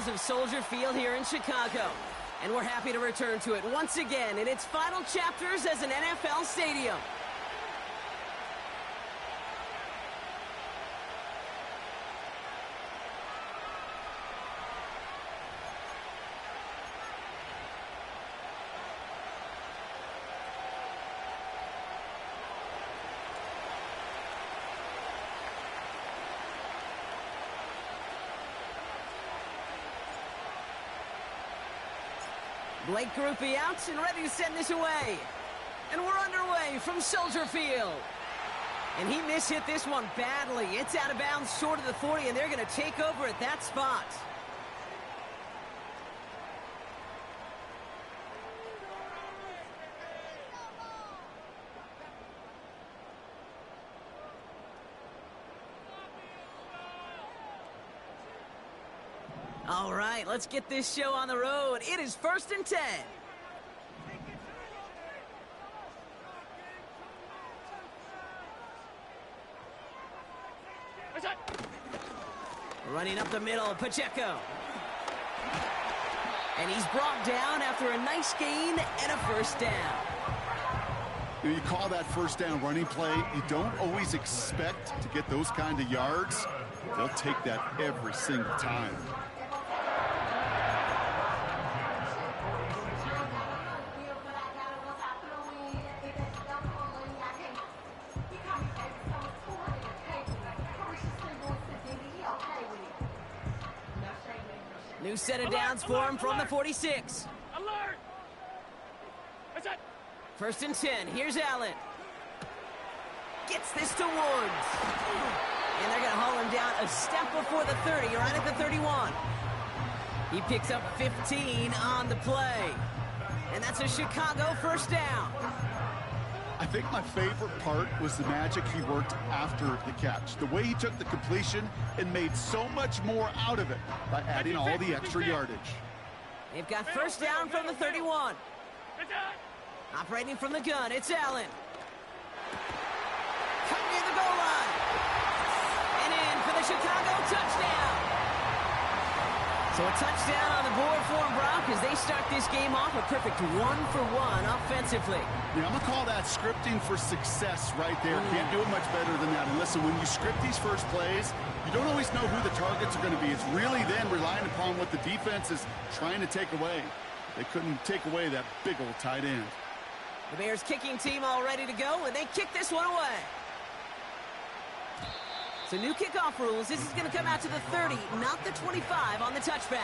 shores of Soldier Field here in Chicago. And we're happy to return to it once again in its final chapters as an NFL stadium. Blake Groupie out and ready to send this away. And we're underway from Soldier Field. And he mishit this one badly. It's out of bounds short of the 40, and they're going to take over at that spot. All right, let's get this show on the road. It is 1st and 10. Running up the middle, Pacheco. And he's brought down after a nice gain and a first down. You call that first down running play. You don't always expect to get those kind of yards. They'll take that every single time. New set of downs for him from the 46. Alert! 1st and 10. Here's Allen. Gets this to Woods. And they're going to haul him down a step before the 30, right at the 31. He picks up 15 on the play. And that's a Chicago first down. I think my favorite part was the magic he worked after the catch. The way he took the completion and made so much more out of it by adding all the extra yardage. They've got first down from the 31. Operating from the gun, it's Allen. Cut near the goal line. And in for the Chicago touchdown. So a touchdown on the board for them, Brock, as they start this game off a perfect 1-for-1 offensively. Yeah, I'm going to call that scripting for success right there. Can't do it much better than that. And listen, when you script these first plays, you don't always know who the targets are going to be. It's really then relying upon what the defense is trying to take away. They couldn't take away that big old tight end. The Bears kicking team all ready to go, and they kick this one away. So new kickoff rules. This is going to come out to the 30, not the 25 on the touchback.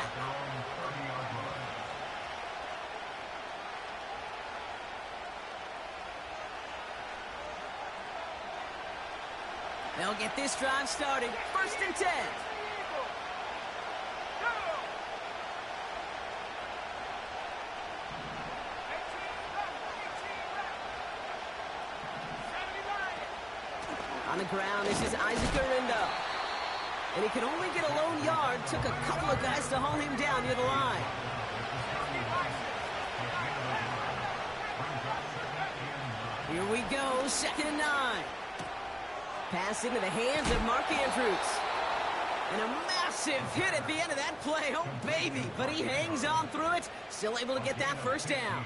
They'll get this drive started. 1st and 10. On the ground, this is Isaac Arindo. And he could only get a lone yard. Took a couple of guys to haul him down near the line. Here we go, 2nd and 9. Pass into the hands of Mark Andrews. And a massive hit at the end of that play. Oh, baby. But he hangs on through it. Still able to get that first down.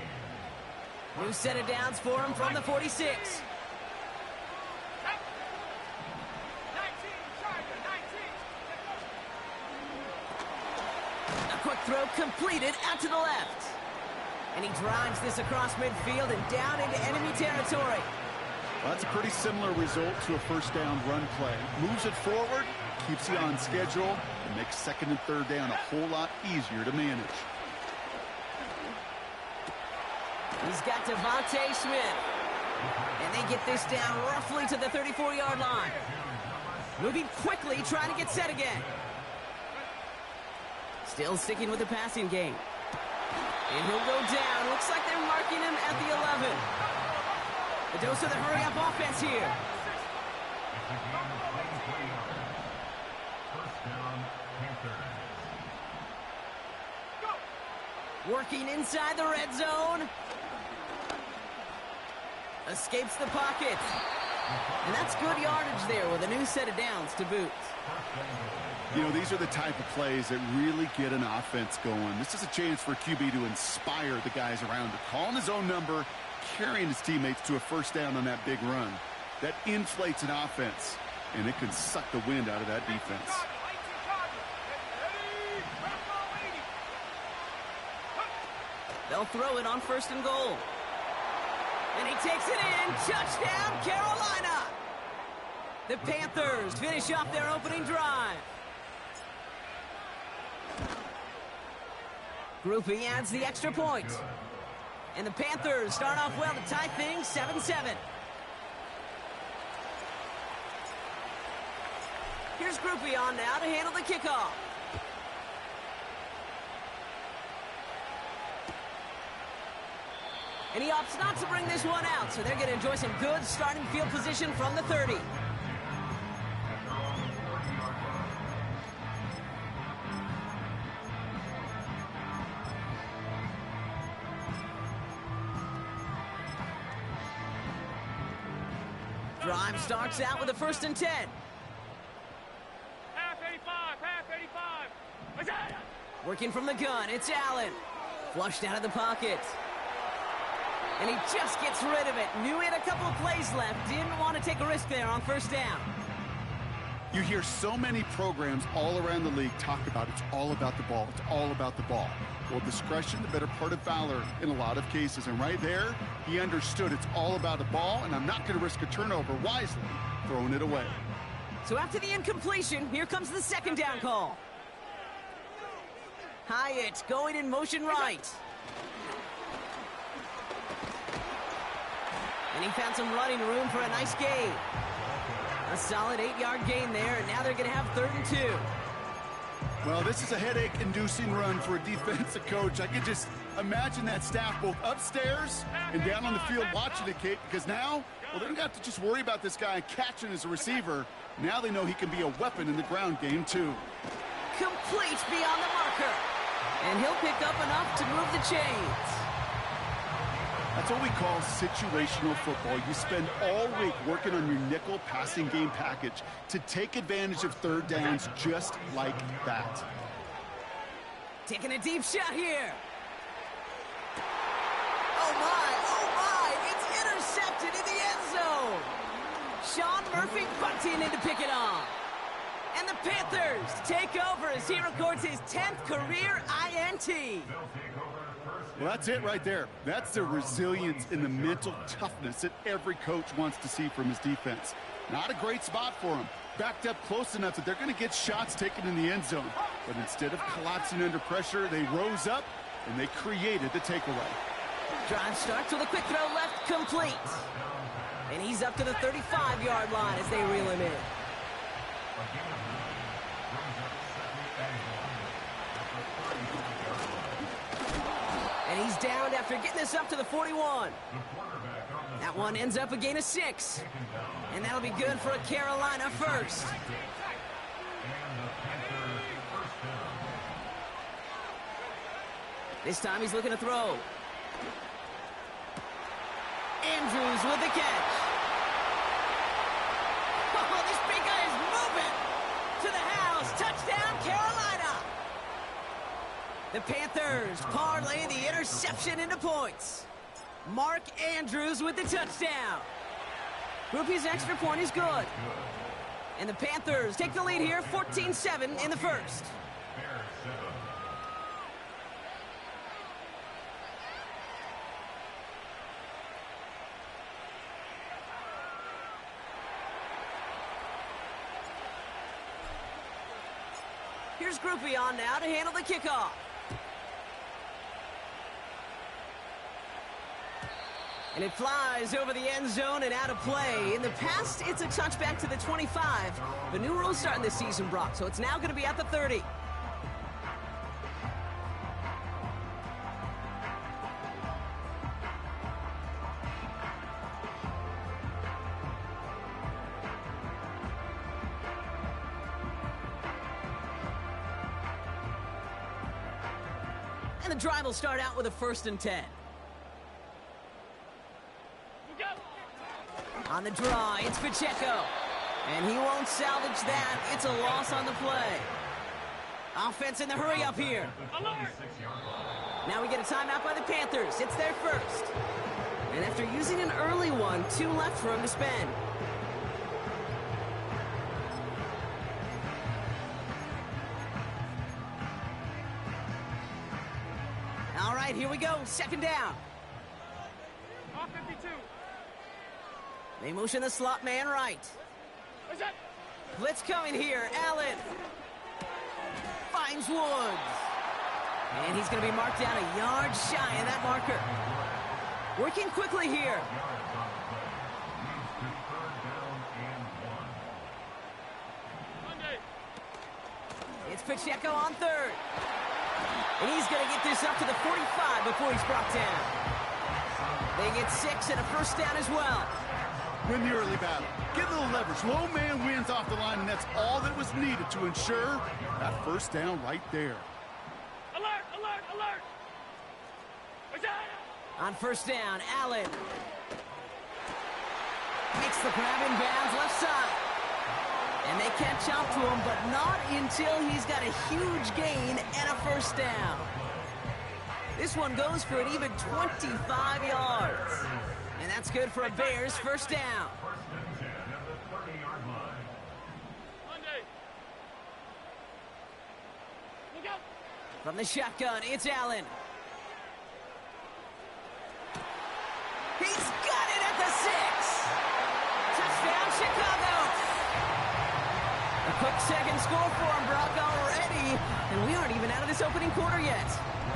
New set of downs for him from the 46. Throw completed out to the left. And he drives this across midfield and down into enemy territory. Well, that's a pretty similar result to a first down run play. Moves it forward, keeps you on schedule, and makes 2nd and 3rd down a whole lot easier to manage. He's got Devontae Smith. And they get this down roughly to the 34-yard line. Moving quickly, trying to get set again. Still sticking with the passing game. And he'll go down. Looks like they're marking him at the 11. A dose of the hurry-up offense here. Working inside the red zone. Escapes the pocket. And that's good yardage there with a new set of downs to boot. You know, these are the type of plays that really get an offense going. This is a chance for a QB to inspire the guys around him. Calling his own number, carrying his teammates to a first down on that big run. That inflates an offense, and it can suck the wind out of that defense. They'll throw it on 1st and goal. And he takes it in. Touchdown, Carolina! The Panthers finish off their opening drive. Groupie adds the extra point. And the Panthers start off well to tie things 7-7. Here's Groupie on now to handle the kickoff. And he opts not to bring this one out, so they're going to enjoy some good starting field position from the 30. Drive starts out with a 1st and 10. Half 85. Working from the gun, it's Allen. Flushed out of the pocket. And he just gets rid of it. Knew he had a couple of plays left. Didn't want to take a risk there on 1st down. You hear so many programs all around the league talk about it's all about the ball. It's all about the ball. Well, discretion, the better part of valor in a lot of cases. And right there, he understood it's all about the ball, and I'm not going to risk a turnover wisely, throwing it away. So after the incompletion, here comes the 2nd down call. Hyatt going in motion right. And he found some running room for a nice gain. A solid 8-yard gain there, and now they're going to have 3rd and 2. Well, this is a headache-inducing run for a defensive coach. I can just imagine that staff both upstairs and down on the field watching it, Kate, because now, well, they don't have to just worry about this guy catching as a receiver. Now they know he can be a weapon in the ground game, too. Complete beyond the marker. And he'll pick up enough to move the chains. That's what we call situational football. You spend all week working on your nickel passing game package to take advantage of 3rd downs just like that. Taking a deep shot here. Oh my, it's intercepted in the end zone. Sean Murphy bunting in to pick it off. And the Panthers take over as he records his 10th career INT. Well, that's it right there. That's the resilience and the mental toughness that every coach wants to see from his defense. Not a great spot for him. Backed up close enough that they're going to get shots taken in the end zone. But instead of collapsing under pressure, they rose up and they created the takeaway. Drive starts with a quick throw left, complete. And he's up to the 35-yard line as they reel him in. And he's downed after getting this up to the 41. That one ends up a gain of 6. And that'll be good for a Carolina 1st. This time he's looking to throw. Andrews with the catch. Oh, this big guy is moving to the house. Touchdown, Carolina. The Panthers parlay the interception into points. Mark Andrews with the touchdown. Groupie's extra point is good. And the Panthers take the lead here, 14-7 in the 1st. Here's Groupie on now to handle the kickoff. And it flies over the end zone and out of play. In the past, it's a touchback to the 25. But new rules starting this season, Brock, so it's now going to be at the 30. And the drive will start out with a 1st and 10. On the draw, it's Pacheco. And he won't salvage that. It's a loss on the play. Offense in the hurry up here. Now we get a timeout by the Panthers. It's their first. And after using an early one, 2 left for him to spend. All right, here we go. Second down. Off 52. They motion the slot man right. What's that? Blitz coming here. Allen finds Woods. And he's going to be marked down a yard shy of that marker. Working quickly here. Monday. It's Pacheco on third. And he's going to get this up to the 45 before he's brought down. They get 6 and a first down as well. Win the early battle. Get a little leverage. Low man wins off the line, and that's all that was needed to ensure that first down right there. Alert, alert, alert. What's that? On first down, Allen makes the grab in bounds left side. And they catch up to him, but not until he's got a huge gain and a first down. This one goes for an even 25 yards. And that's good for a Bears first down. Monday. Look out. From the shotgun, it's Allen. He's got it at the 6. Touchdown, Chicago. A quick second score for him, Brock, already. And we aren't even out of this opening quarter yet.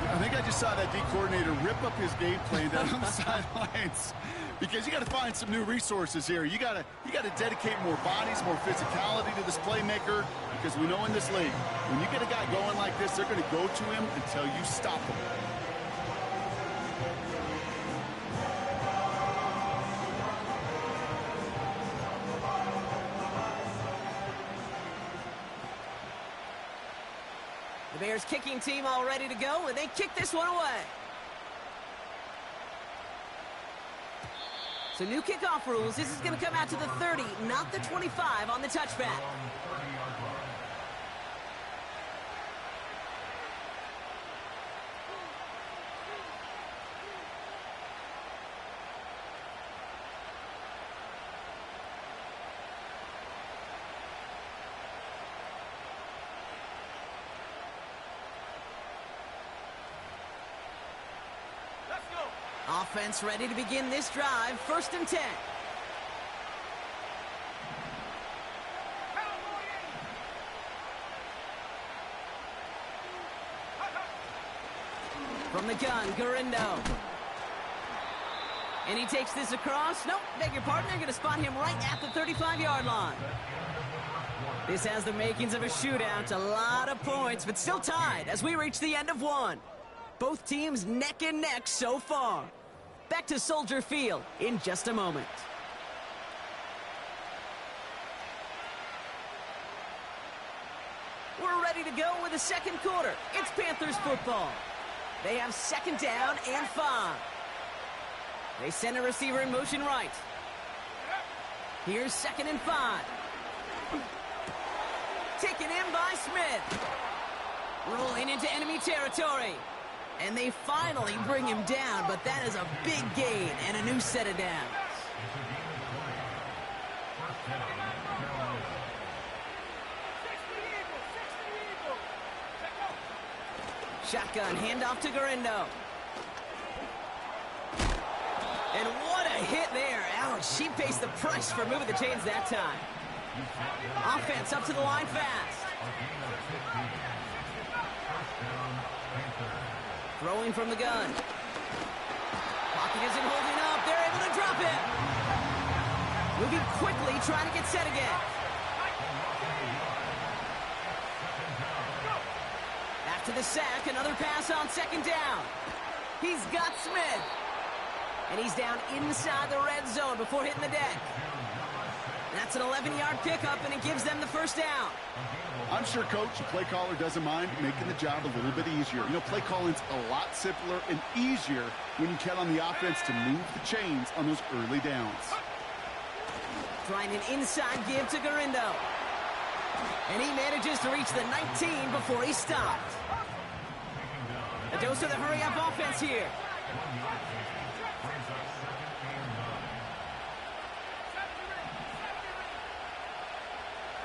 I think I just saw that D coordinator rip up his game plan down on the sidelines, because you got to find some new resources here. You got to dedicate more bodies, more physicality to this playmaker, because we know in this league, when you get a guy going like this, they're going to go to him until you stop him. The Bears kicking team all ready to go, and they kick this one away. So new kickoff rules. This is going to come out to the 30, not the 25 on the touchback. Offense ready to begin this drive. First and 10. From the gun, Garindo. And he takes this across. Nope, beg your pardon. They're going to spot him right at the 35-yard line. This has the makings of a shootout. A lot of points, but still tied as we reach the end of one. Both teams neck and neck so far. Back to Soldier Field in just a moment. We're ready to go with the second quarter. It's Panthers football. They have second down and 5. They send a receiver in motion right. Here's second and 5. Taken in by Smith. Rolling into enemy territory. And they finally bring him down, but that is a big gain and a new set of downs. Shotgun, handoff to Garindo. And what a hit there. Ouch, she pays the price for moving the chains that time. Offense up to the line fast. Throwing from the gun. Pocket isn't holding up. They're able to drop it. Moving quickly, trying to get set again. After the sack, another pass on second down. He's got Smith. And he's down inside the red zone before hitting the deck. That's an 11-yard pickup, and it gives them the first down. I'm sure Coach, the play caller, doesn't mind making the job a little bit easier. You know, play calling's a lot simpler and easier when you count on the offense to move the chains on those early downs. Trying an inside give to Garindo. And he manages to reach the 19 before he stopped. A dose of the hurry-up offense here.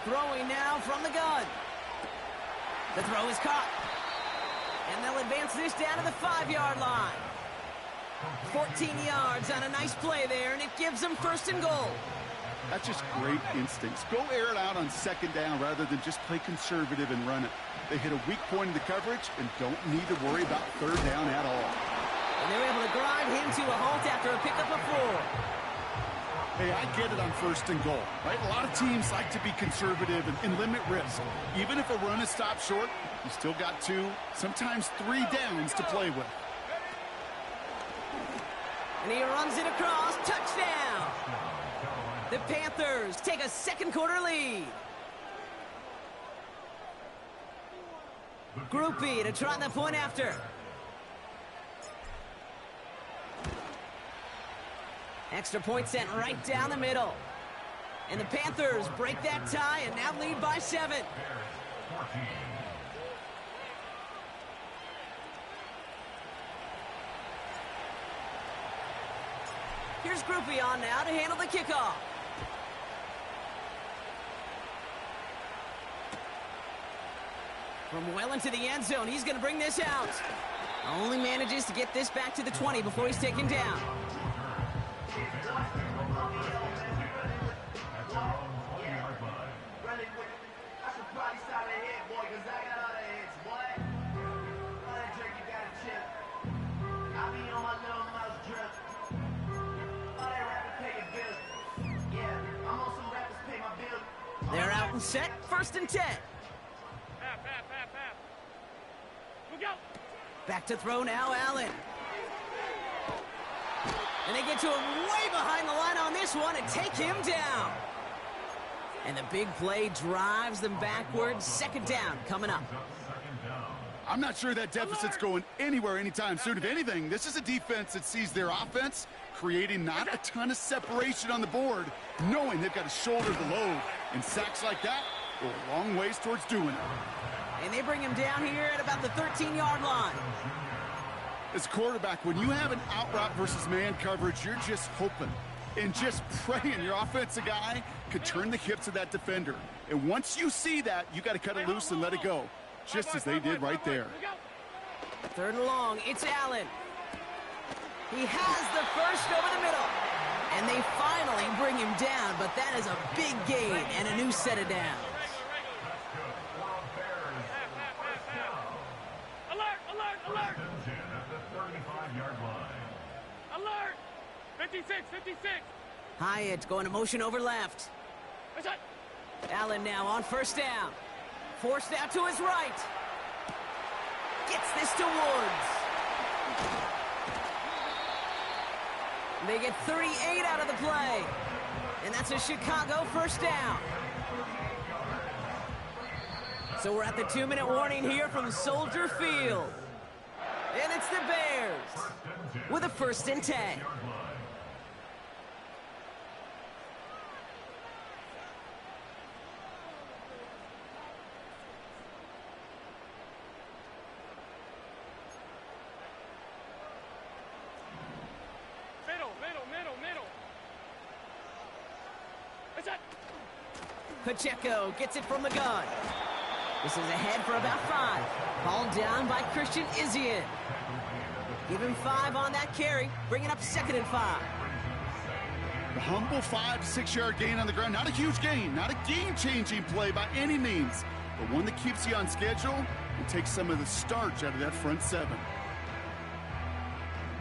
Throwing now from the gun. The throw is caught. And they'll advance this down to the 5-yard line. 14 yards on a nice play there, and it gives them first and goal. That's just great instincts. Go air it out on second down rather than just play conservative and run it. They hit a weak point in the coverage and don't need to worry about third down at all. And they're able to grind him to a halt after a pickup of 4. Hey, I get it on first and goal, right? A lot of teams like to be conservative and limit risk. Even if a run is stopped short, you still got 2, sometimes 3 downs to play with. And he runs it across. Touchdown! The Panthers take a second quarter lead. Groupie to try the point after. Extra point sent right down the middle. And the Panthers break that tie and now lead by 7. Here's Groupie on now to handle the kickoff. From well into the end zone, he's going to bring this out. Only manages to get this back to the 20 before he's taken down. They're out and set, first and 10. Back to throw now, Allen. And they get to him way behind the line on this one and take him down. And the big play drives them backwards. Second down coming up. I'm not sure that deficit's going anywhere anytime soon. If anything, this is a defense that sees their offense creating not a ton of separation on the board, knowing they've got to shoulder the load. And sacks like that go a long ways towards doing it. And they bring him down here at about the 13-yard line. As a quarterback, when you have an out route versus man coverage, you're just hoping and just praying your offensive guy could turn the hips of that defender. And once you see that, you got to cut it loose and let it go, just as they did right there. Third and long, it's Allen. He has the first over the middle. And they finally bring him down, but that is a big gain and a new set of downs. Alert! Alert! Alert! Alert! 56! 56! Hyatt going to motion over left. Allen now on first down. Forced out to his right. Gets this to Woods. They get 38 out of the play. And that's a Chicago first down. So we're at the 2-minute warning here from Soldier Field. And it's the Bears with a first and 10. Pacheco gets it from the gun. This is ahead for about 5. Hauled down by Christian Izien. Give him 5 on that carry. Bring it up second and 5. The humble 5 to 6 yard gain on the ground. Not a huge gain. Not a game-changing play by any means. But one that keeps you on schedule and takes some of the starch out of that front 7.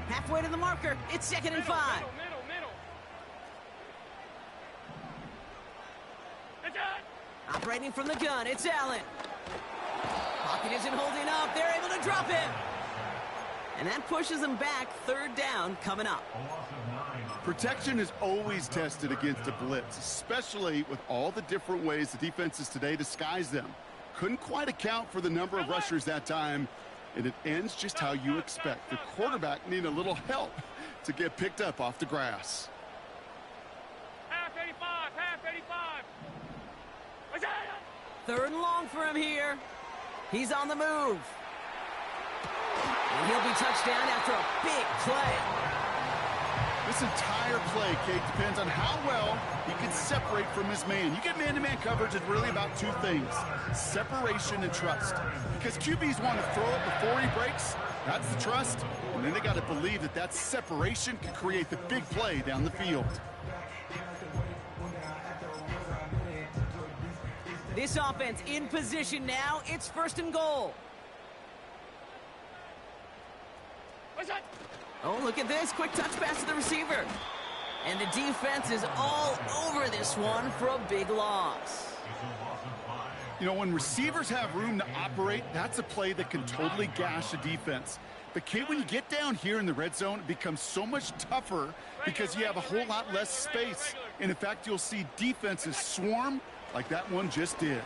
Halfway to the marker. It's second and 5. Middle. Operating from the gun, it's Allen. Pocket isn't holding up. They're able to drop him. And that pushes them back. Third down coming up. Protection is always tested against a blitz, especially with all the different ways the defenses today disguise them. Couldn't quite account for the number of rushers that time, and it ends just how you expect. The quarterback needing a little help to get picked up off the grass. Half 85. Third and long for him here. He's on the move. And he'll be touched down after a big play. This entire play, Kate, depends on how well he can separate from his man. You get man-to-man coverage, it's really about two things: separation and trust. Because QBs want to throw it before he breaks. That's the trust. And then they got to believe that that separation can create the big play down the field. This offense in position now. It's 1st and goal. Oh, look at this. Quick touch pass to the receiver. And the defense is all over this one for a big loss. You know, when receivers have room to operate, that's a play that can totally gash a defense. But, Kate, when you get down here in the red zone, it becomes so much tougher because you have a whole lot less space. And, in fact, you'll see defenses swarm like that one just did.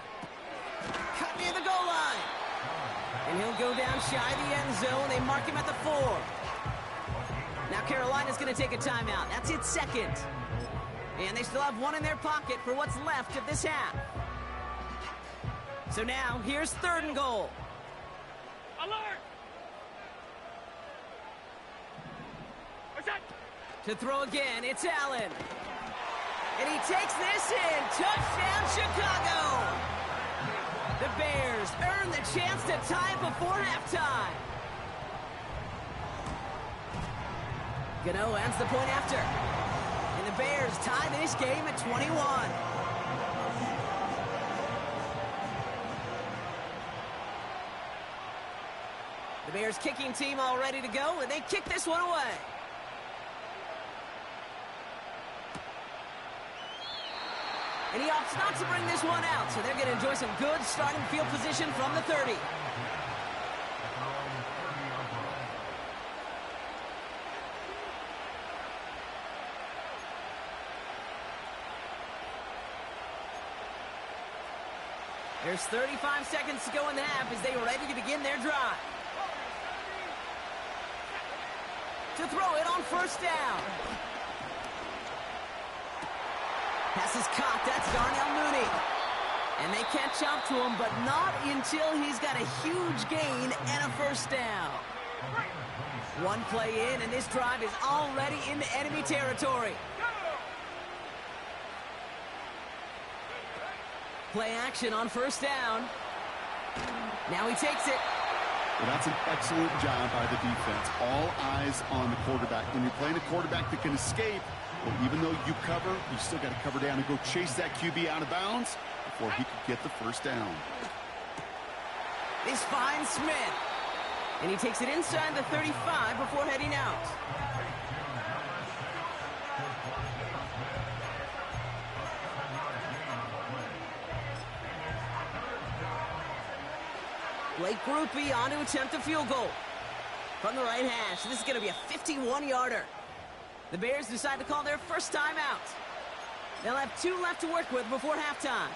Cut near the goal line. And he'll go down shy of the end zone. They mark him at the 4. Now Carolina's going to take a timeout. That's its second. And they still have one in their pocket for what's left of this half. So now, here's 3rd and goal. Alert! To throw again, it's Allen. And he takes this in. Touchdown, Chicago! The Bears earn the chance to tie it before halftime. Gano ends the point after. And the Bears tie this game at 21. The Bears kicking team all ready to go, and they kick this one away. And he opts not to bring this one out, so they're going to enjoy some good starting field position from the 30. There's 35 seconds to go in the half as they are ready to begin their drive. To throw it on 1st down. Pass is caught. That's Darnell Mooney. And they catch up to him, but not until he's got a huge gain and a 1st down. One play in, and this drive is already into enemy territory. Play action on 1st down. Now he takes it. Well, that's an excellent job by the defense. All eyes on the quarterback. When you're playing a quarterback that can escape, well, even though you cover, you still got to cover down and go chase that QB out of bounds before he could get the 1st down. This finds Smith. And he takes it inside the 35 before heading out. Blake Grupe on to attempt a field goal. From the right hash, this is going to be a 51-yarder. The Bears decide to call their 1st timeout. They'll have 2 left to work with before halftime.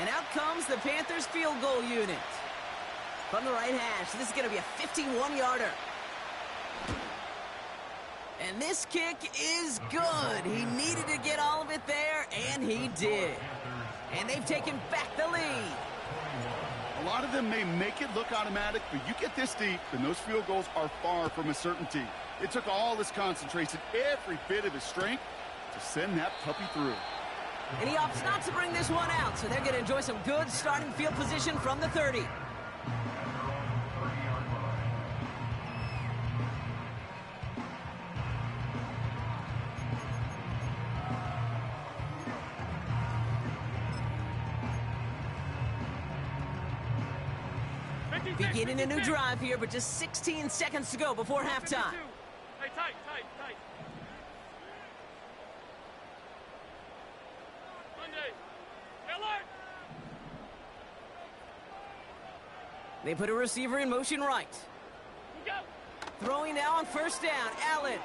And out comes the Panthers field goal unit. From the right hash, this is going to be a 51-yarder. And this kick is good. He needed to get all of it there, and he did. And they've taken back the lead. A lot of them may make it look automatic, but you get this deep, and those field goals are far from a certainty. It took all his concentration, every bit of his strength, to send that puppy through. And he opts not to bring this one out, so they're going to enjoy some good starting field position from the 30. Beginning a new drive here, but just 16 seconds to go before halftime. Hey, tight. Monday. Alert! They put a receiver in motion right. Go! Throwing now on 1st down, Allen.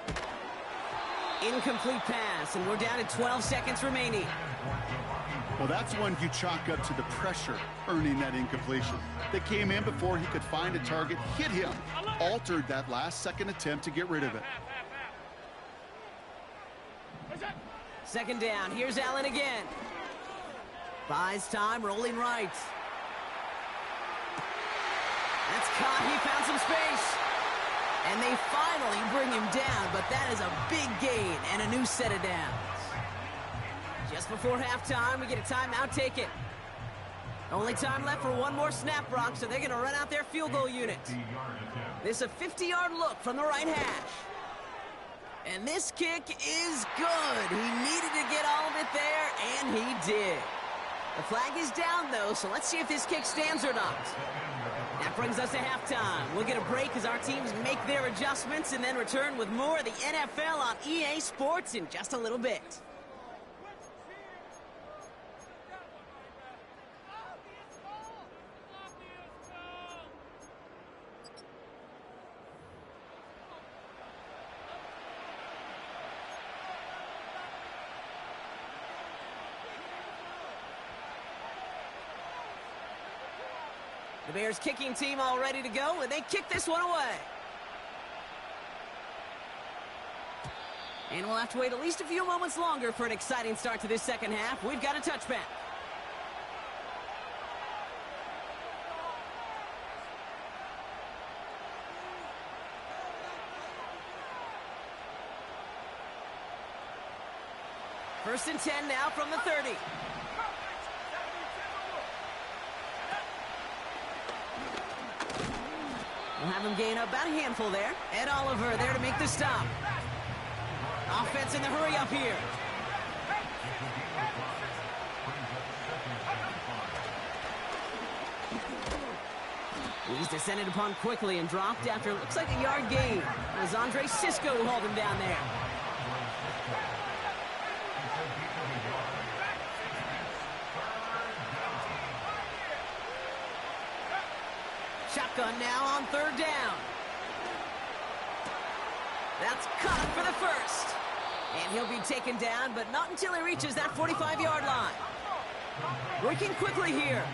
Incomplete pass, and we're down to 12 seconds remaining. Well, that's one you chalk up to the pressure earning that incompletion. They came in before he could find a target, hit him, altered that last-second attempt to get rid of it. 2nd down, here's Allen again. Buys time, rolling right. That's caught. He found some space. And they finally bring him down, but that is a big gain and a new set of downs. Just before halftime, we get a timeout taken. Only time left for one more snap, Brock, so they're going to run out their field goal unit. This is a 50-yard look from the right hash. And this kick is good. He needed to get all of it there, and he did. The flag is down, though, so let's see if this kick stands or not. That brings us to halftime. We'll get a break as our teams make their adjustments and then return with more of the NFL on EA Sports in just a little bit. The Bears kicking team all ready to go, and they kick this one away. And we'll have to wait at least a few moments longer for an exciting start to this second half. We've got a touchback. First and 10 now from the 30. We'll have him gain up about a handful there. Ed Oliver there to make the stop. Offense in the hurry up here. He's descended upon quickly and dropped after it looks like a yard gain. It was Andre Sisco who hauled him down there. Shotgun now on third down. That's caught for the first. And he'll be taken down, but not until he reaches that 45-yard line. Working quickly here.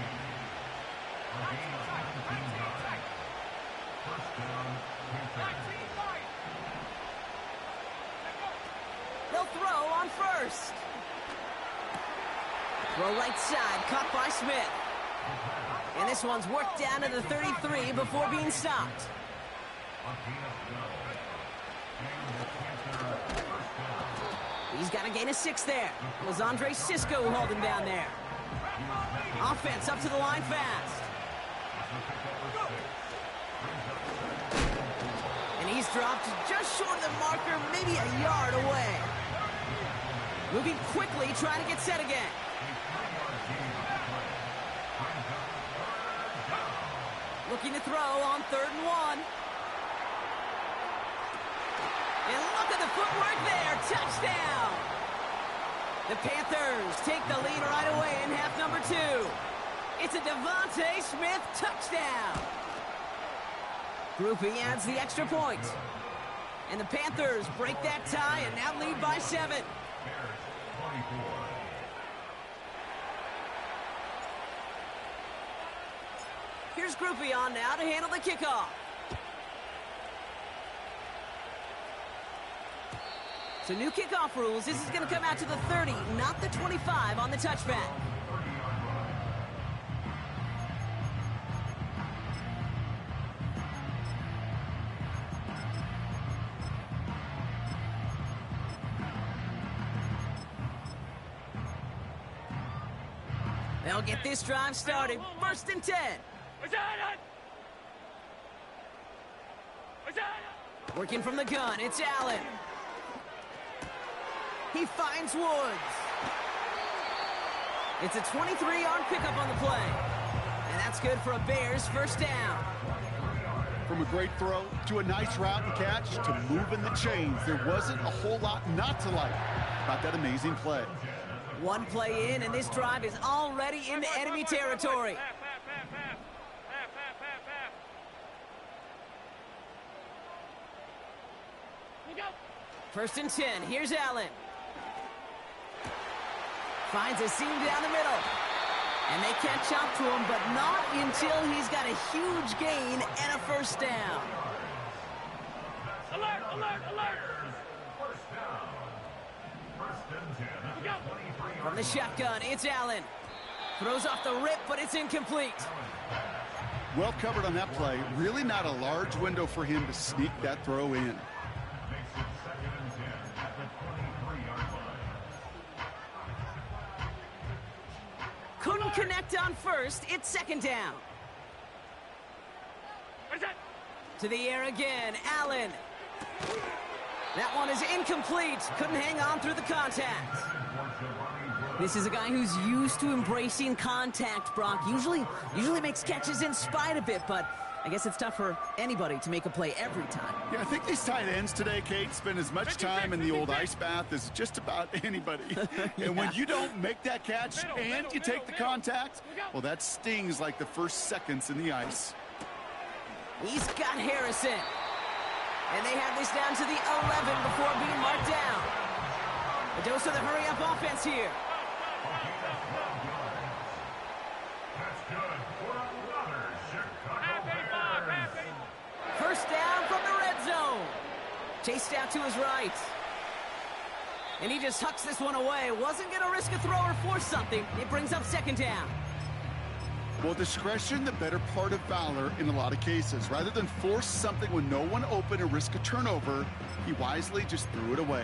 They'll throw on first. Throw right side, caught by Smith. And this one's worked down to the 33 before being stopped. He's got a gain of 6 there. It was Andre Sisco who hauled him down there. Offense up to the line fast. And he's dropped just short of the marker, maybe a yard away. Moving quickly, trying to get set again. Looking to throw on 3rd and 1. And look at the footwork there. Touchdown. The Panthers take the lead right away in half number 2. It's a Devontae Smith touchdown. Groupie adds the extra point. And the Panthers break that tie and now lead by 7. Here's Groupie on now to handle the kickoff. So new kickoff rules. This is going to come out to the 30, not the 25 on the touchback. They'll get this drive started. 1st and 10. Working from the gun, it's Allen. He finds Woods. It's a 23-yard pickup on the play. And that's good for a Bears first down. From a great throw to a nice route and catch to moving the chains, there wasn't a whole lot not to like about that amazing play. One play in, and this drive is already into enemy territory. First and 10. Here's Allen. Finds a seam down the middle. And they catch up to him, but not until he's got a huge gain and a first down. Alert, alert, alert! From the shotgun, it's Allen. Throws off the rip, but it's incomplete. Well covered on that play. Really not a large window for him to sneak that throw in. Couldn't connect on first. It's second down. To the air again. Allen. That one is incomplete. Couldn't hang on through the contact. This is a guy who's used to embracing contact, Brock. Usually makes catches in spite of it, but I guess it's tough for anybody to make a play every time. Yeah, I think these tight ends today, Kate, spend as much time in the old ice bath as just about anybody. Yeah. And when you don't make that catch and you take the contact, well, that stings like the first seconds in the ice. He's got Harrison. And they have this down to the 11 before being marked down. A dose of the hurry-up offense here. First down from the red zone. Chased out to his right. And he just hucks this one away. Wasn't going to risk a throw or force something. It brings up second down. Well, discretion, the better part of valor in a lot of cases. Rather than force something when no one open and risk a turnover, he wisely just threw it away.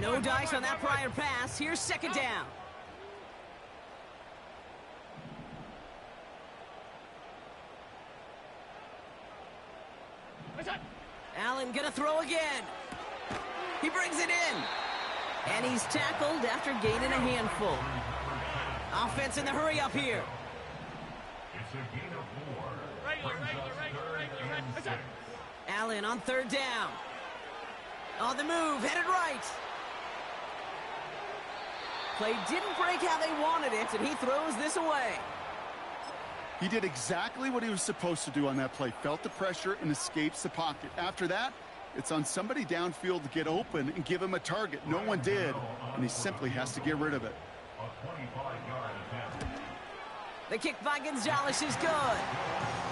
No dice on that prior pass. Here's second down. Allen gonna throw again. He brings it in. And he's tackled after gaining a handful. Offense in the hurry up here. Allen on third down. On the move, headed right. Play didn't break how they wanted it, and he throws this away. He did exactly what he was supposed to do on that play. Felt the pressure and escapes the pocket. After that, it's on somebody downfield to get open and give him a target. No one did, and he simply has to get rid of it. The kick by Gonzalez is good.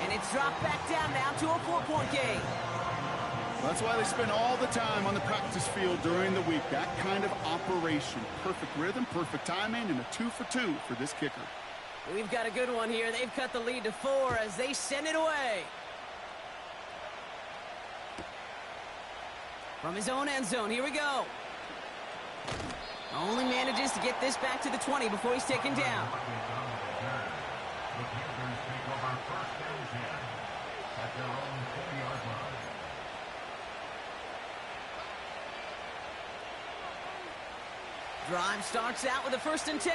And it's dropped back down now to a 4-point game. That's why they spend all the time on the practice field during the week. That kind of operation. Perfect rhythm, perfect timing, and a 2 for 2 for this kicker. We've got a good one here. They've cut the lead to 4 as they send it away. From his own end zone, here we go. Only manages to get this back to the 20 before he's taken down. Drive starts out with a 1st and 10.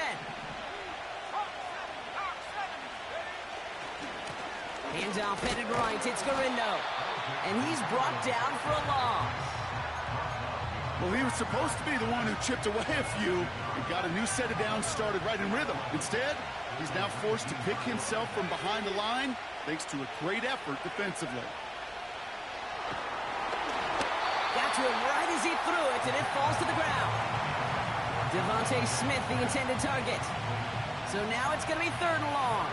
Handoff headed right. It's Garindo. And he's brought down for a loss. Well, he was supposed to be the one who chipped away a few and got a new set of downs started right in rhythm. Instead, he's now forced to pick himself from behind the line thanks to a great effort defensively. Got to him right as he threw it, and it falls to the ground. Devontae Smith, the intended target. So now it's going to be 3rd and long.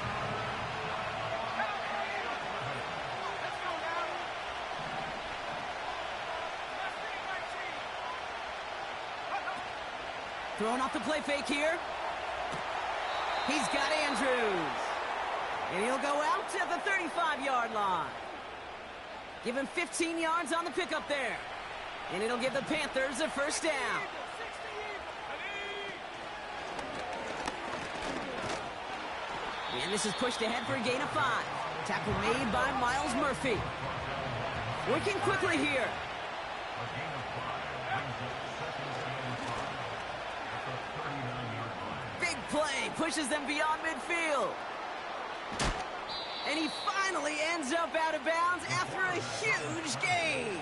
Throwing off the play fake here. He's got Andrews. And he'll go out to the 35-yard line. Give him 15 yards on the pickup there. And it'll give the Panthers a 1st down. And this is pushed ahead for a gain of 5. Tackle made by Miles Murphy. Working quickly here. Big play, pushes them beyond midfield. And he finally ends up out of bounds after a huge gain.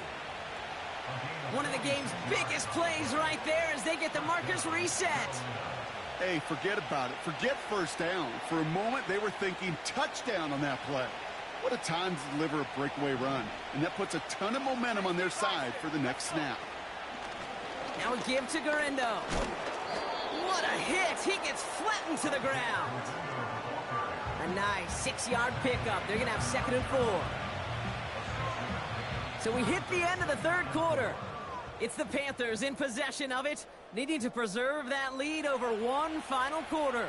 One of the game's biggest plays right there as they get the markers reset. Hey, forget about it. Forget 1st down. For a moment, they were thinking touchdown on that play. What a time to deliver a breakaway run. And that puts a ton of momentum on their side for the next snap. Now a give to Garindo. What a hit. He gets flattened to the ground. A nice 6-yard pickup. They're going to have 2nd and 4. So we hit the end of the 3rd quarter. It's the Panthers in possession of it needing to preserve that lead over one final quarter.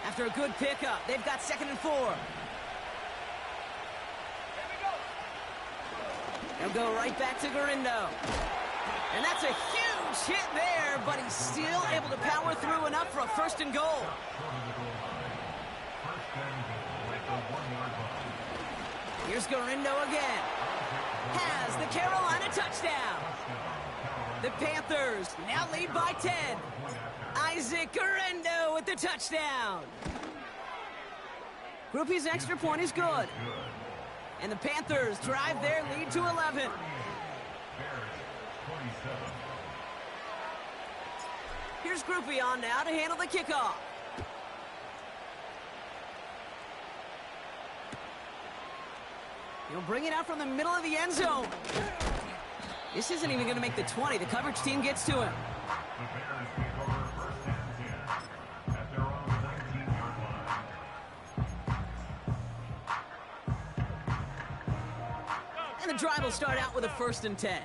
After a good pickup, they've got 2nd and 4. They'll go right back to Garindo. And that's a huge hit there, but he's still able to power through enough for a 1st and goal. Here's Garindo again. Has the Carolina touchdown. The Panthers now lead by 10. Isaac Garindo with the touchdown. Groupie's extra point is good. And the Panthers drive their lead to 11. Here's Groupie on now to handle the kickoff. He'll bring it out from the middle of the end zone. This isn't even going to make the 20. The coverage team gets to him. And the drive will start out with a 1st and 10.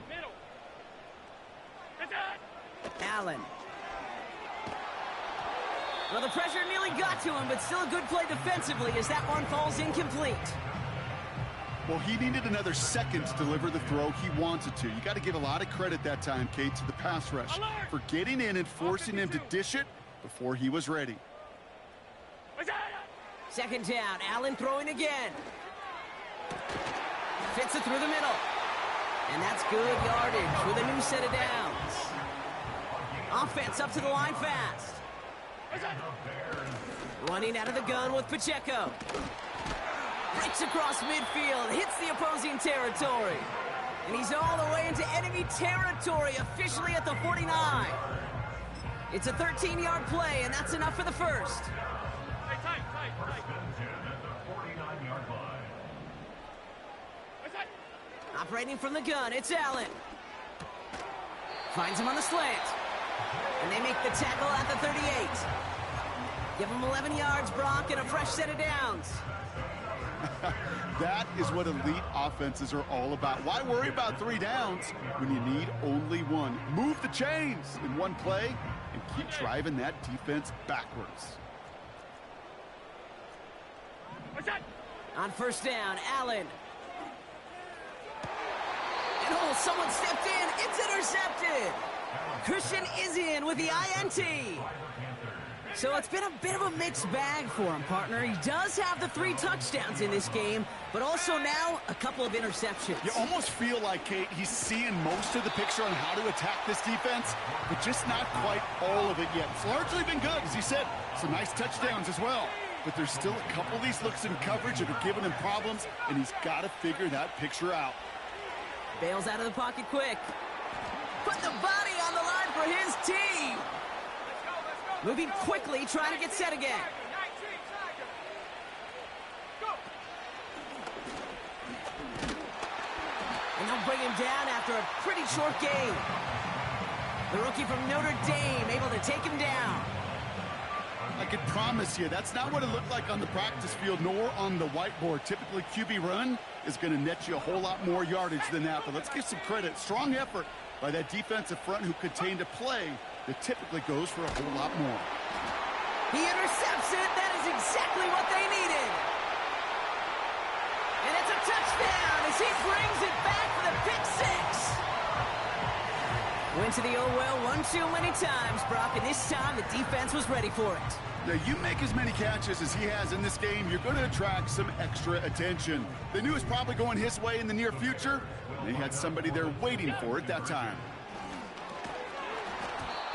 Middle. Allen. Well, the pressure nearly got to him, but still a good play defensively as that one falls incomplete. Well, he needed another second to deliver the throw he wanted to. You got to give a lot of credit that time, Kate, to the pass rush for getting in and forcing him to dish it before he was ready. 2nd down, Allen throwing again. Fits it through the middle. And that's good yardage with a new set of downs. Offense up to the line fast. Running out of the gun with Pacheco. Breaks across midfield, hits the opposing territory. And he's all the way into enemy territory, officially at the 49. It's a 13-yard play, and that's enough for the 1st. Tight. Operating from the gun, it's Allen. Finds him on the slant. And they make the tackle at the 38. Give him 11 yards, Brock, and a fresh set of downs. That is what elite offenses are all about. Why worry about 3 downs when you need only 1? Move the chains in one play and keep driving that defense backwards. On 1st down, Allen. And oh, someone stepped in. It's intercepted. Christian is in with the INT. So it's been a bit of a mixed bag for him, partner. He does have the 3 touchdowns in this game, but also now a couple of interceptions. You almost feel like, Kate, he's seeing most of the picture on how to attack this defense, but just not quite all of it yet. It's largely been good, as he said. Some nice touchdowns as well. But there's still a couple of these looks in coverage that are giving him problems, and he's got to figure that picture out. Bails out of the pocket quick. Put the body on the line for his team. Moving quickly, trying to get set again. And they'll bring him down after a pretty short game. The rookie from Notre Dame able to take him down. I can promise you, that's not what it looked like on the practice field, nor on the whiteboard. Typically, QB run is going to net you a whole lot more yardage than that. But let's give some credit. Strong effort by that defensive front who contained a play that typically goes for a whole lot more. He intercepts it. That is exactly what they needed. And it's a touchdown as he brings it back for the pick 6. Went to the oh well one too many times, Brock, and this time the defense was ready for it. Now, you make as many catches as he has in this game, you're going to attract some extra attention. They knew it was probably going his way in the near future. They had somebody there waiting for it that time.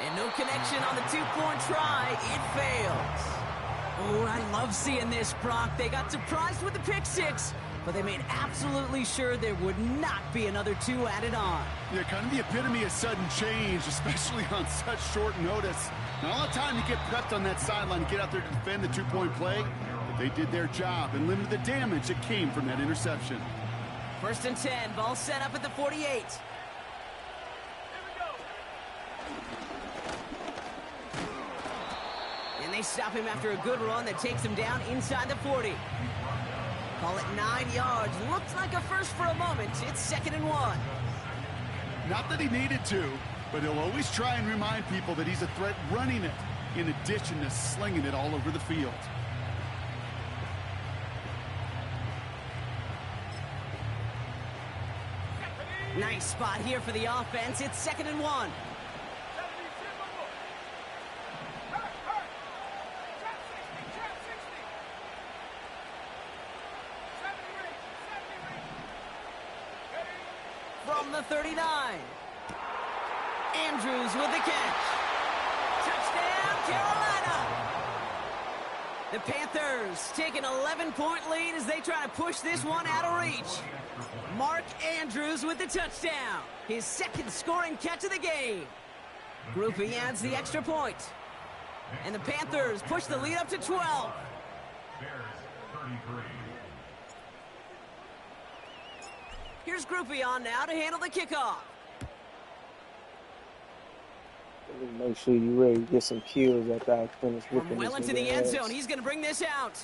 And no connection on the 2-point try. It fails. Oh, I love seeing this, Brock. They got surprised with the pick 6, but they made absolutely sure there would not be another 2 added on. Yeah, kind of the epitome of sudden change, especially on such short notice. Not a lot of time to get prepped on that sideline to get out there to defend the 2-point play, but they did their job and limited the damage that came from that interception. 1st and 10, ball set up at the 48. they stop him after a good run that takes him down inside the 40. Call it 9 yards. Looks like a first for a moment. It's 2nd and 1. Not that he needed to, but he'll always try and remind people that he's a threat running it, in addition to slinging it all over the field. Nice spot here for the offense. It's 2nd and 1. From the 39. Andrews with the catch. Touchdown, Carolina. The Panthers take an 11-point lead as they try to push this one out of reach. Mark Andrews with the touchdown. His 2nd scoring catch of the game. Groupie adds the extra point. And the Panthers push the lead up to 12. Here's Groupie on now to handle the kickoff. Make sure you're ready to get some kills after I finish whipping From this well into nigga the end ass. zone, he's going to bring this out.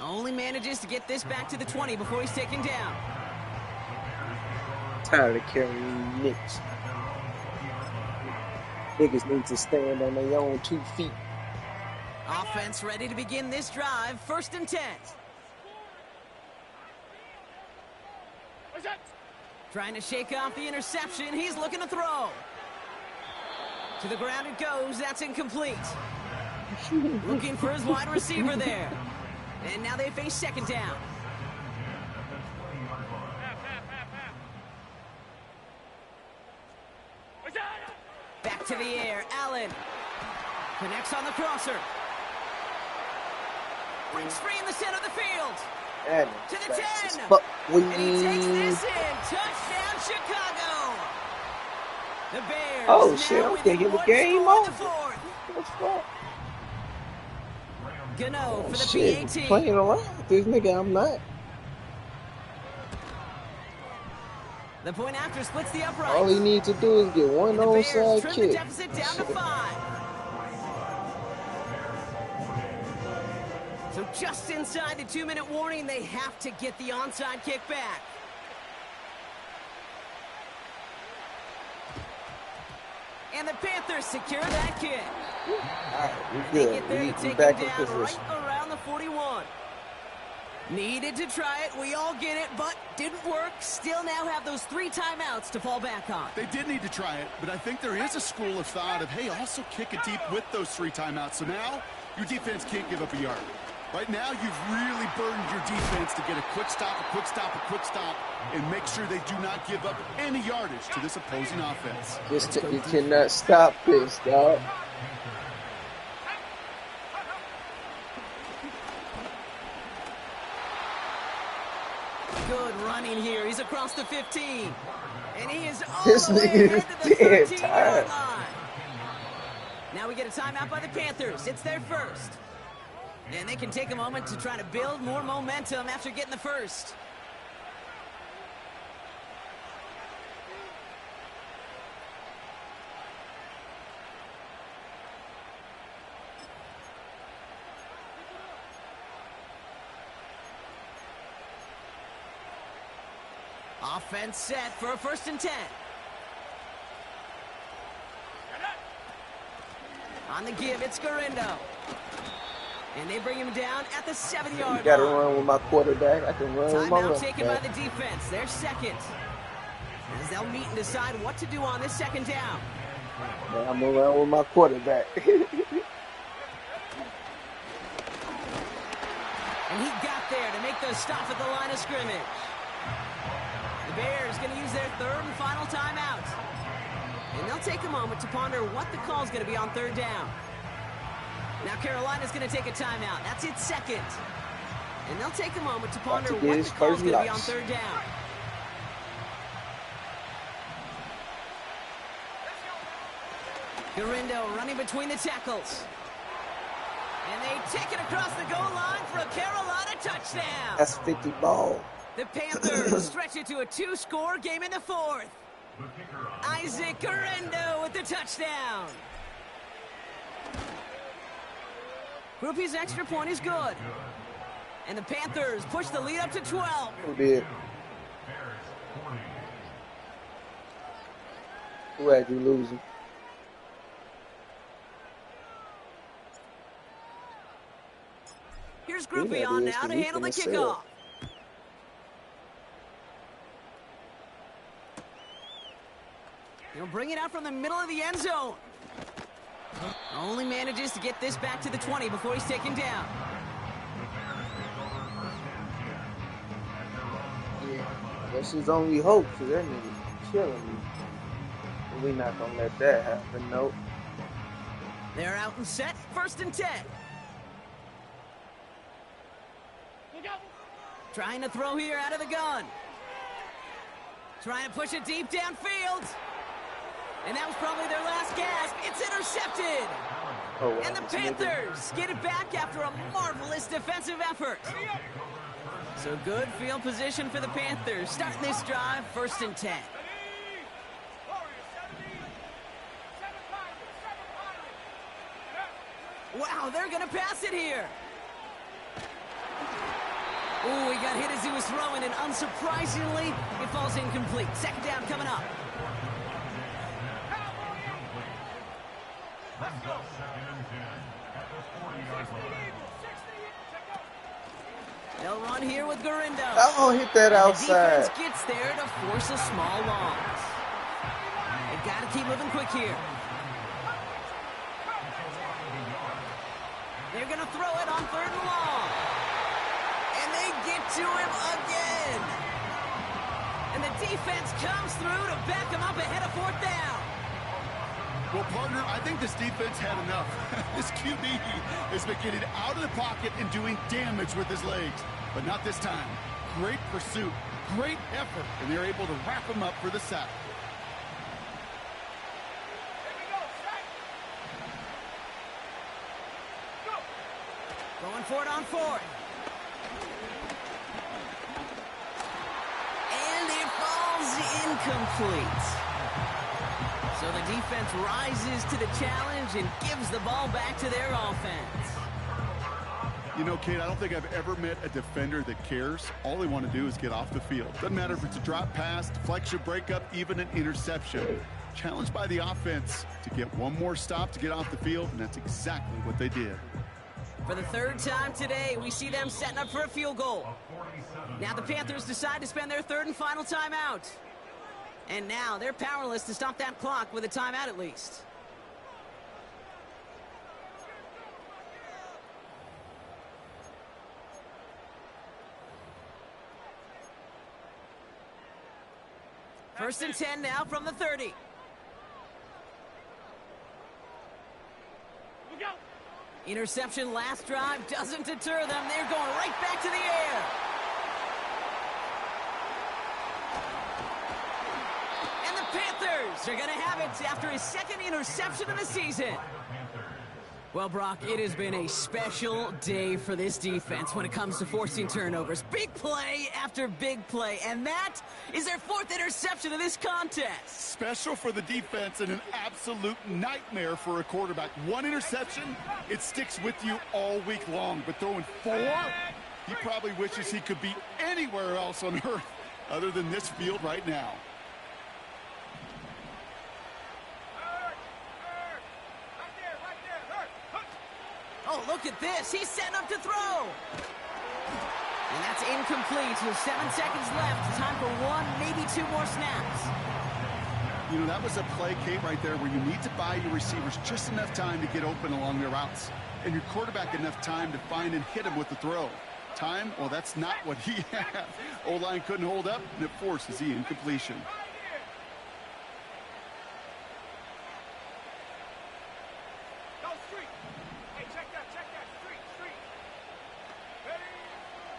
Only manages to get this back to the 20 before he's taken down. Tired of carrying nicks. Niggas need to stand on their own 2 feet. Offense ready to begin this drive. 1st and 10. Trying to shake off the interception. He's looking to throw. To the ground it goes. That's incomplete. Looking for his wide receiver there. And now they face 2nd down. Back to the air. Allen connects on the crosser. Breaks free in the center of the field. And To the 10. But And he takes this in. Touchdown, Chicago. The Bears. Oh, shit, now I'm within thinking the one game score in over. the 4th. what's that? Gano for the Shit, PAT. playing around with this nigga, I'm not. The point after splits the uprights. All he needs to do is get one And the Bears onside trim the kick. deficit down to 5. So just inside the 2-minute warning, they have to get the onside kick back. And the Panthers secure that kick. All right, we They good. get there to We take back him in down position. right around the 41. Needed to try it. We all get it, but didn't work. Still now have those 3 timeouts to fall back on. They did need to try it, but I think there is a school of thought of, hey, also kick it deep with those 3 timeouts. So now your defense can't give up a yard. Right now, you've really burdened your defense to get a quick stop, a quick stop, a quick stop, and make sure they do not give up any yardage to this opposing offense. You cannot stop this, dog. Good running here. He's across the 15. And he is all This the way nigga ahead to the is dead 13-yard tired. line. Now we get a timeout by the Panthers. It's their first. And they can take a moment to try to build more momentum after getting the first. Offense set for a 1st and 10. On the give, it's Garindo. And they bring him down at the 7-yard line. You gotta run with my quarterback. I can run with my Timeout running taken by back. the defense. Their 2nd. As they'll meet and decide what to do on this 2nd down. Man, I'm gonna run with my quarterback. And he got there to make the stop at the line of scrimmage. The Bears going to use their 3rd and final timeout. And they'll take a moment to ponder what the call is going to be on 3rd down. Now Carolina's going to take a timeout. That's its 2nd. And they'll take a moment to ponder to get what his the call is first going to be on loss. 3rd down. Garindo running between the tackles. And they take it across the goal line for a Carolina touchdown. That's 50 ball. The Panthers stretch it to a 2-score game in the 4th. Isaac Garindo with the touchdown. Groupie's extra point is good. And the Panthers push the lead up to 12. Who did? Who had you losing? Here's Groupie on now to handle the kickoff. He'll bring it out from the middle of the end zone. Only manages to get this back to the 20 before he's taken down. Yeah, that's his only hope, because that nigga's killing me. But we not gonna let that happen, nope. They're out and set, 1st and 10. Trying to throw here out of the gun. Trying to push it deep downfield. And that was probably their last gasp. It's intercepted. Oh, well, And the Panthers get it back after a marvelous defensive effort. So good field position for the Panthers. Starting this drive, 1st and 10. Wow, they're going to pass it here. Ooh, he got hit as he was throwing, and unsurprisingly, it falls incomplete. 2nd down coming up. They'll run here with Garindo. Oh, hit that outside. The defense gets there to force a small loss. They got to keep moving quick here. They're going to throw it on 3rd and long. And they get to him again. And the defense comes through to back him up ahead of 4th down. Well, partner, I think this defense had enough. This QB has been getting out of the pocket and doing damage with his legs. But not this time. Great pursuit, great effort, and they're able to wrap him up for the sack. Going for it on 4th. And it falls incomplete. So the defense rises to the challenge and gives the ball back to their offense. You know, Kate, I don't think I've ever met a defender that cares. All they want to do is get off the field. Doesn't matter if it's a drop pass, deflection, breakup, even an interception. Challenged by the offense to get one more stop to get off the field, and that's exactly what they did. For the 3rd time today, we see them setting up for a field goal. Now the Panthers decide to spend their 3rd and final timeout. And now they're powerless to stop that clock with a timeout at least. First and 10 now from the 30. Interception last drive doesn't deter them. They're going right back to the air. And the Panthers are going to have it after his 2nd interception of the season. Well, Brock, it has been a special day for this defense when it comes to forcing turnovers. Big play after big play, and that is their 4th interception of this contest. Special for the defense and an absolute nightmare for a quarterback. 1 interception, it sticks with you all week long, but throwing 4, he probably wishes he could be anywhere else on earth other than this field right now. Oh, look at this. He's setting up to throw. And that's incomplete with 7 seconds left. Time for 1, maybe 2 more snaps. You know, that was a play, Kate, right there where you need to buy your receivers just enough time to get open along their routes. And your quarterback enough time to find and hit him with the throw. Time? Well, that's not what he had. O-line couldn't hold up, and it forces the incompletion.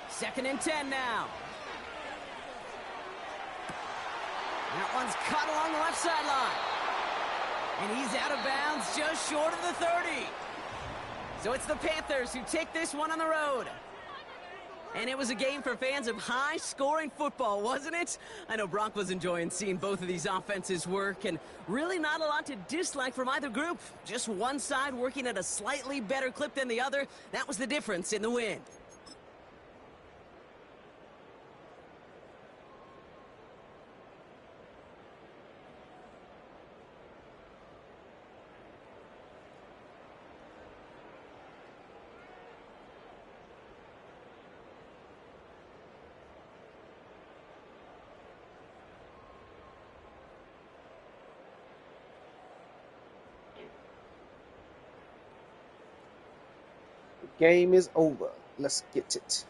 Second and 10 now. That one's cut along the left sideline. And he's out of bounds just short of the 30. So it's the Panthers who take this one on the road. And it was a game for fans of high-scoring football, wasn't it? I know Brock was enjoying seeing both of these offenses work, and really not a lot to dislike from either group. Just one side working at a slightly better clip than the other. That was the difference in the win. Game is over. Let's get it.